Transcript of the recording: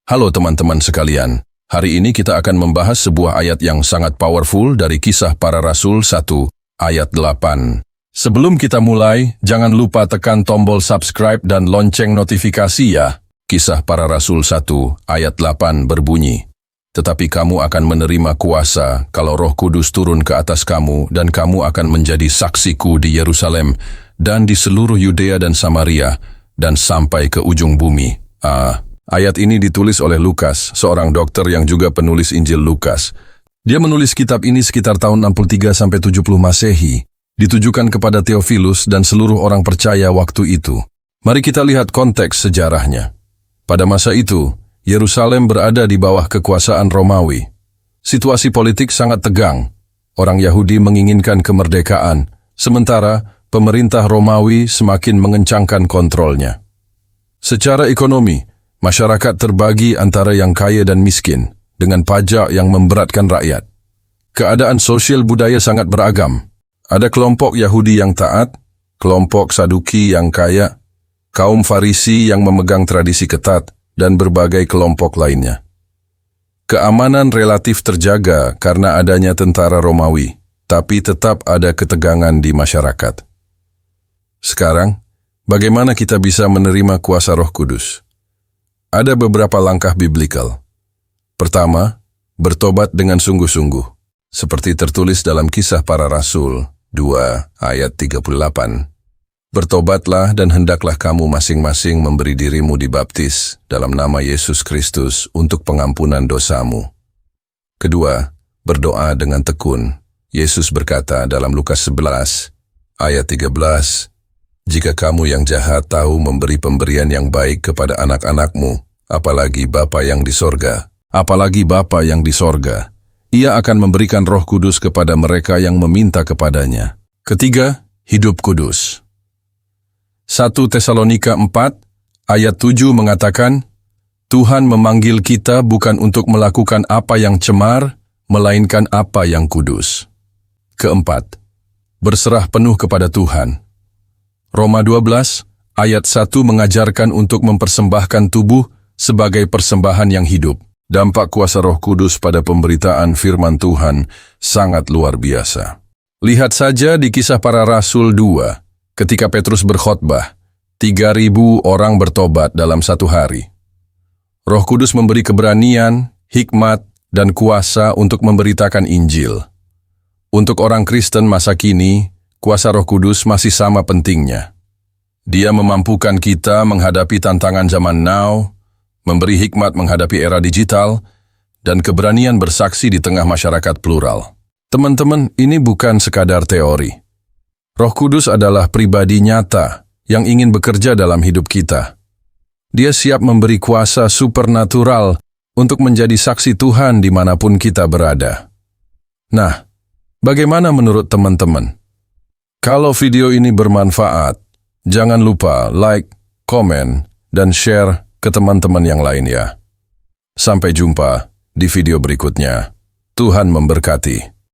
Halo teman-teman sekalian, hari ini kita akan membahas sebuah ayat yang sangat powerful dari Kisah Para Rasul 1, ayat 8. Sebelum kita mulai, jangan lupa tekan tombol subscribe dan lonceng notifikasi ya. Kisah Para Rasul 1, ayat 8 berbunyi, "Tetapi kamu akan menerima kuasa kalau Roh Kudus turun ke atas kamu dan kamu akan menjadi saksiku di Yerusalem dan di seluruh Yudea dan Samaria dan sampai ke ujung bumi." Ayat ini ditulis oleh Lukas, seorang dokter yang juga penulis Injil Lukas. Dia menulis kitab ini sekitar tahun 63-70 Masehi, ditujukan kepada Theophilus dan seluruh orang percaya waktu itu. Mari kita lihat konteks sejarahnya. Pada masa itu, Yerusalem berada di bawah kekuasaan Romawi. Situasi politik sangat tegang. Orang Yahudi menginginkan kemerdekaan, sementara pemerintah Romawi semakin mengencangkan kontrolnya. Secara ekonomi, masyarakat terbagi antara yang kaya dan miskin, dengan pajak yang memberatkan rakyat. Keadaan sosial budaya sangat beragam. Ada kelompok Yahudi yang taat, kelompok Saduki yang kaya, kaum Farisi yang memegang tradisi ketat, dan berbagai kelompok lainnya. Keamanan relatif terjaga karena adanya tentara Romawi, tapi tetap ada ketegangan di masyarakat. Sekarang, bagaimana kita bisa menerima kuasa Roh Kudus? Ada beberapa langkah biblikal. Pertama, bertobat dengan sungguh-sungguh, seperti tertulis dalam Kisah Para Rasul 2 ayat 38. Bertobatlah dan hendaklah kamu masing-masing memberi dirimu dibaptis dalam nama Yesus Kristus untuk pengampunan dosamu. Kedua, berdoa dengan tekun. Yesus berkata dalam Lukas 11 ayat 13, "Jika kamu yang jahat tahu memberi pemberian yang baik kepada anak-anakmu, apalagi Bapa yang di sorga, Ia akan memberikan Roh Kudus kepada mereka yang meminta kepadanya." Ketiga, hidup kudus. 1 Tesalonika 4 ayat 7 mengatakan, "Tuhan memanggil kita bukan untuk melakukan apa yang cemar, melainkan apa yang kudus." Keempat, berserah penuh kepada Tuhan. Roma 12 ayat 1 mengajarkan untuk mempersembahkan tubuh sebagai persembahan yang hidup. Dampak kuasa Roh Kudus pada pemberitaan firman Tuhan sangat luar biasa. Lihat saja di Kisah Para Rasul 2, ketika Petrus berkhotbah, 3.000 orang bertobat dalam satu hari. Roh Kudus memberi keberanian, hikmat, dan kuasa untuk memberitakan Injil. Untuk orang Kristen masa kini, kuasa Roh Kudus masih sama pentingnya. Dia memampukan kita menghadapi tantangan zaman now, memberi hikmat menghadapi era digital, dan keberanian bersaksi di tengah masyarakat plural. Teman-teman, ini bukan sekadar teori. Roh Kudus adalah pribadi nyata yang ingin bekerja dalam hidup kita. Dia siap memberi kuasa supernatural untuk menjadi saksi Tuhan dimanapun kita berada. Nah, bagaimana menurut teman-teman? Kalau video ini bermanfaat, jangan lupa like, komen, dan share ke teman-teman yang lain ya. Sampai jumpa di video berikutnya. Tuhan memberkati.